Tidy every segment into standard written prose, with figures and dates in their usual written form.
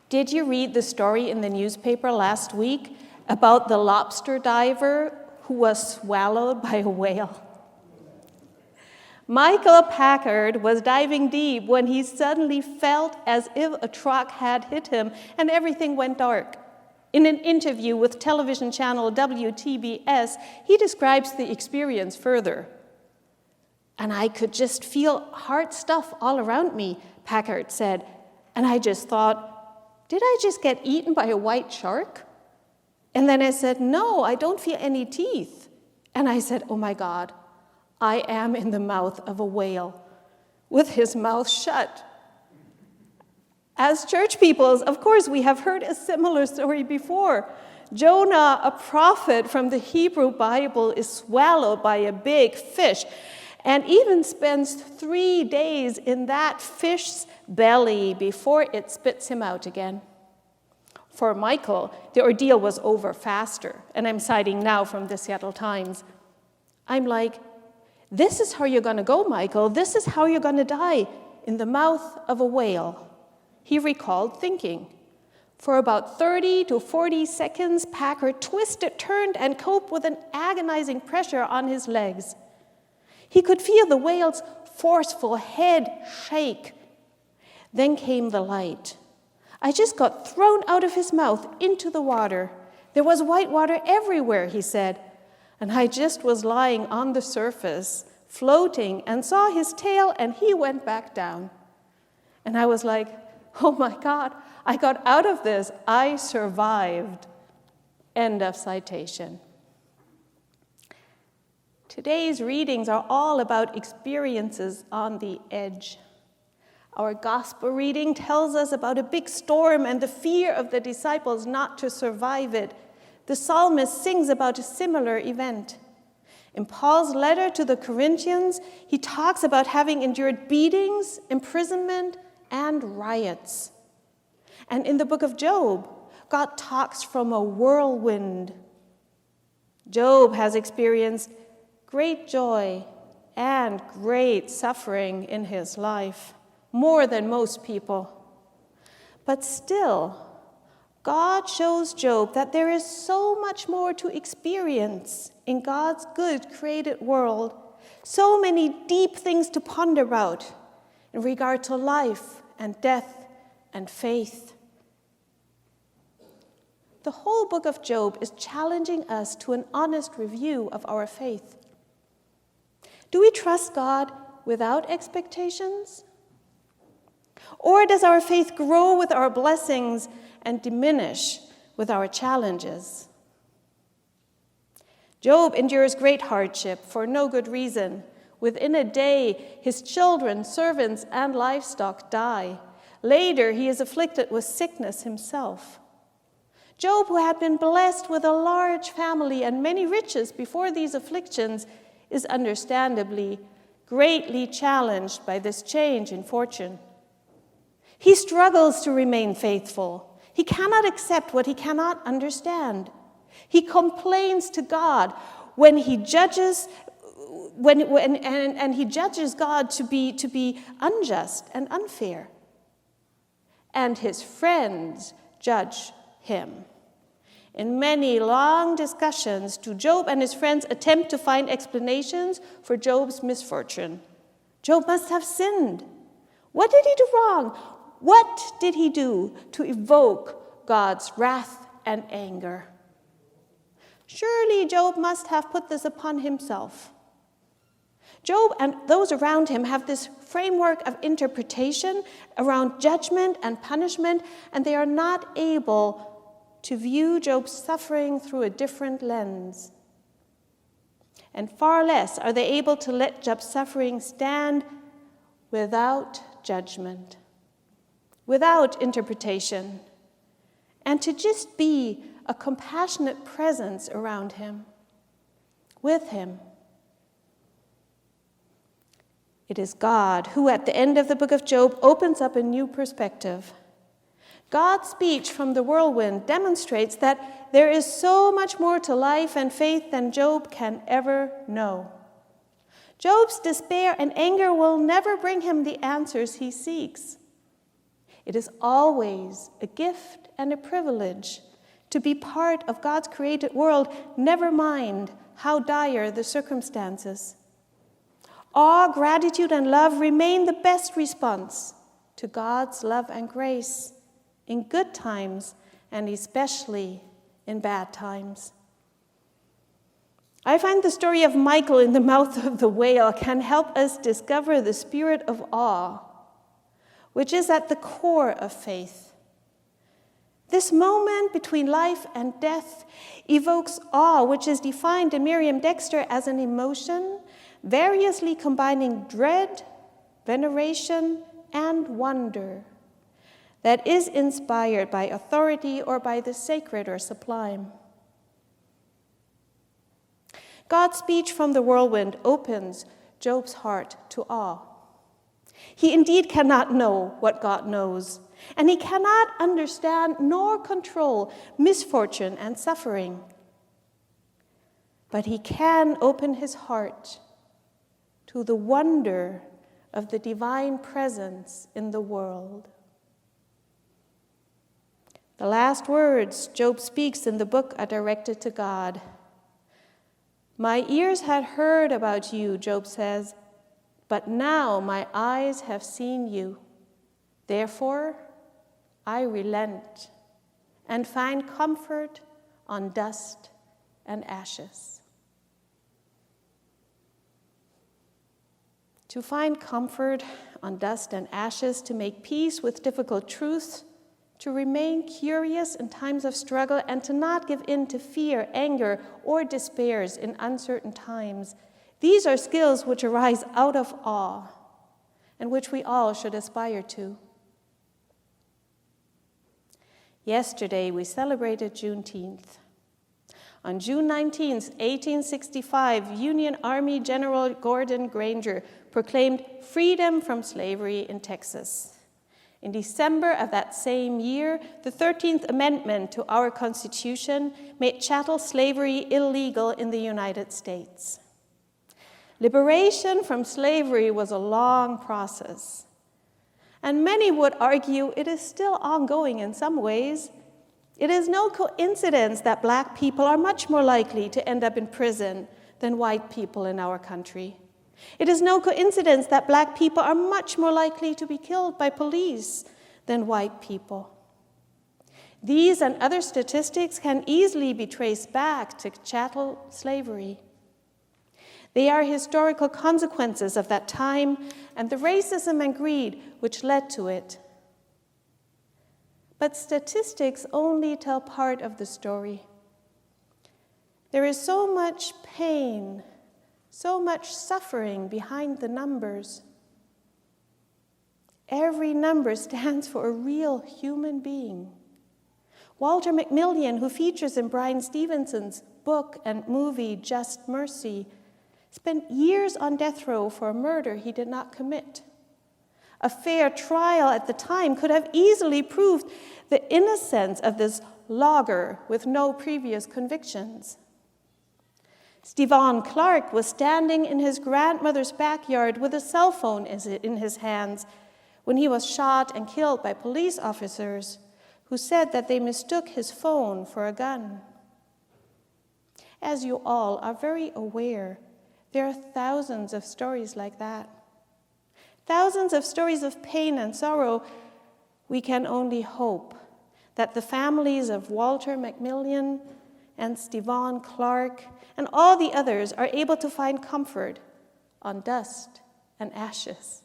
Did you read the story in the newspaper last week about the lobster diver who was swallowed by a whale? Michael Packard was diving deep when he suddenly felt as if a truck had hit him and everything went dark. In an interview with television channel WTBS, he describes the experience further. "And I could just feel hard stuff all around me," Packard said. "And I just thought, did I just get eaten by a white shark? And then I said, no, I don't feel any teeth. And I said, oh my God, I am in the mouth of a whale with his mouth shut." As church peoples, of course, we have heard a similar story before. Jonah, a prophet from the Hebrew Bible, is swallowed by a big fish and even spends 3 days in that fish's belly before it spits him out again. For Michael, the ordeal was over faster, and I'm citing now from the Seattle Times. I'm like, this is how you're going to go, Michael. This is how you're going to die, in the mouth of a whale. He recalled thinking. For about 30 to 40 seconds, Packard twisted, turned, and coped with an agonizing pressure on his legs. He could feel the whale's forceful head shake. Then came the light. I just got thrown out of his mouth into the water. There was white water everywhere, he said. And I just was lying on the surface, floating, and saw his tail, and he went back down. And I was like, oh my God, I got out of this. I survived. End of citation. Today's readings are all about experiences on the edge. Our gospel reading tells us about a big storm and the fear of the disciples not to survive it. The psalmist sings about a similar event. In Paul's letter to the Corinthians, he talks about having endured beatings, imprisonment, and riots. And in the book of Job, God talks from a whirlwind. Job has experienced great joy and great suffering in his life, more than most people. But still, God shows Job that there is so much more to experience in God's good created world, so many deep things to ponder about in regard to life and death and faith. The whole book of Job is challenging us to an honest review of our faith. Do we trust God without expectations? Or does our faith grow with our blessings and diminish with our challenges? Job endures great hardship for no good reason. Within a day, his children, servants, and livestock die. Later, he is afflicted with sickness himself. Job, who had been blessed with a large family and many riches before these afflictions, is understandably greatly challenged by this change in fortune. He struggles to remain faithful. He cannot accept what he cannot understand. He complains to God when he judges he judges God to be unjust and unfair. And his friends judge him. In many long discussions, do Job and his friends attempt to find explanations for Job's misfortune. Job must have sinned. What did he do wrong? What did he do to evoke God's wrath and anger? Surely Job must have put this upon himself. Job and those around him have this framework of interpretation around judgment and punishment, and they are not able to view Job's suffering through a different lens. And far less are they able to let Job's suffering stand without judgment, without interpretation, and to just be a compassionate presence around him, with him. It is God who, at the end of the book of Job, opens up a new perspective. God's speech from the whirlwind demonstrates that there is so much more to life and faith than Job can ever know. Job's despair and anger will never bring him the answers he seeks. It is always a gift and a privilege to be part of God's created world, never mind how dire the circumstances. Awe, gratitude, and love remain the best response to God's love and grace in good times and especially in bad times. I find the story of Michael in the mouth of the whale can help us discover the spirit of awe, which is at the core of faith. This moment between life and death evokes awe, which is defined in Merriam-Webster as an emotion variously combining dread, veneration, and wonder that is inspired by authority or by the sacred or sublime. God's speech from the whirlwind opens Job's heart to awe. He indeed cannot know what God knows, and he cannot understand nor control misfortune and suffering. But he can open his heart to the wonder of the divine presence in the world. The last words Job speaks in the book are directed to God. My ears had heard about you, Job says, but now my eyes have seen you. Therefore, I relent and find comfort on dust and ashes. To find comfort on dust and ashes, to make peace with difficult truths, to remain curious in times of struggle, and to not give in to fear, anger, or despairs in uncertain times. These are skills which arise out of awe and which we all should aspire to. Yesterday, we celebrated Juneteenth. On June 19, 1865, Union Army General Gordon Granger proclaimed freedom from slavery in Texas. In December of that same year, the 13th Amendment to our Constitution made chattel slavery illegal in the United States. Liberation from slavery was a long process, and many would argue it is still ongoing in some ways. It is no coincidence that Black people are much more likely to end up in prison than white people in our country. It is no coincidence that Black people are much more likely to be killed by police than white people. These and other statistics can easily be traced back to chattel slavery. They are historical consequences of that time and the racism and greed which led to it. But statistics only tell part of the story. There is so much pain, so much suffering behind the numbers. Every number stands for a real human being. Walter McMillian, who features in Bryan Stevenson's book and movie Just Mercy, spent years on death row for a murder he did not commit. A fair trial at the time could have easily proved the innocence of this logger with no previous convictions. Stevon Clark was standing in his grandmother's backyard with a cell phone in his hands when he was shot and killed by police officers who said that they mistook his phone for a gun. As you all are very aware, there are thousands of stories like that. Thousands of stories of pain and sorrow. We can only hope that the families of Walter McMillian and Stevon Clark and all the others are able to find comfort on dust and ashes,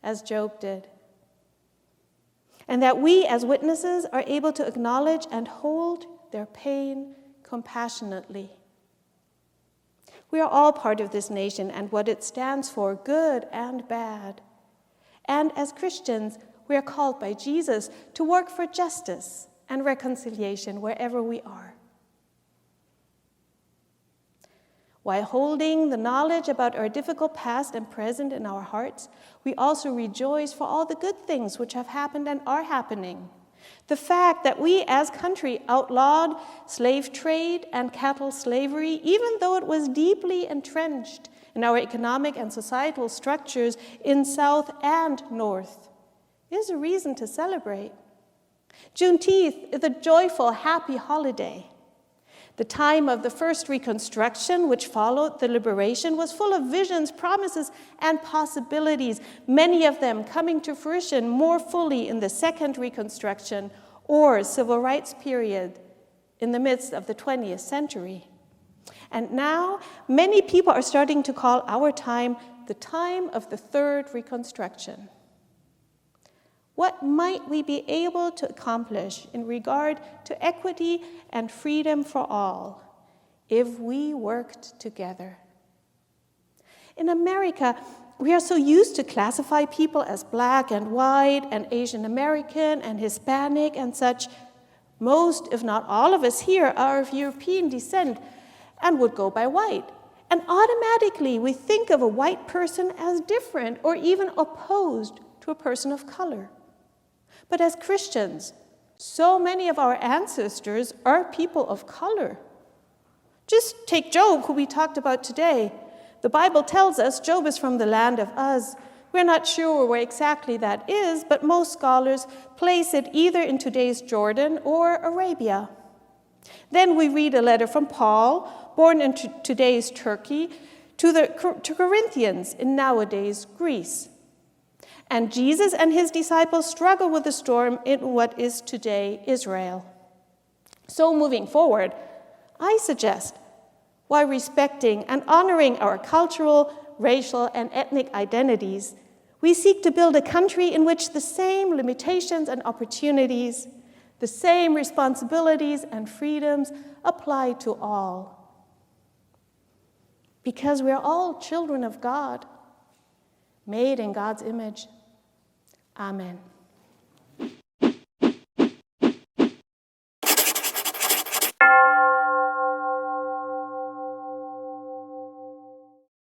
as Job did. And that we as witnesses are able to acknowledge and hold their pain compassionately. We are all part of this nation and what it stands for, good and bad. And as Christians, we are called by Jesus to work for justice and reconciliation wherever we are. While holding the knowledge about our difficult past and present in our hearts, we also rejoice for all the good things which have happened and are happening. The fact that we as country outlawed slave trade and cattle slavery, even though it was deeply entrenched in our economic and societal structures in South and North, is a reason to celebrate. Juneteenth is a joyful, happy holiday. The time of the first Reconstruction, which followed the liberation, was full of visions, promises, and possibilities, many of them coming to fruition more fully in the second Reconstruction or Civil Rights period in the midst of the 20th century. And now, many people are starting to call our time the time of the third Reconstruction. What might we be able to accomplish in regard to equity and freedom for all if we worked together? In America, we are so used to classify people as Black and white and Asian American and Hispanic and such. Most, if not all of us here, are of European descent and would go by white. And automatically we think of a white person as different or even opposed to a person of color. But as Christians, so many of our ancestors are people of color. Just take Job, who we talked about today. The Bible tells us Job is from the land of Uz. We're not sure where exactly that is, but most scholars place it either in today's Jordan or Arabia. Then we read a letter from Paul, born in today's Turkey, to Corinthians in nowadays Greece. And Jesus and his disciples struggle with the storm in what is today Israel. So moving forward, I suggest, while respecting and honoring our cultural, racial, and ethnic identities, we seek to build a country in which the same limitations and opportunities, the same responsibilities and freedoms apply to all. Because we're all children of God, made in God's image. Amen.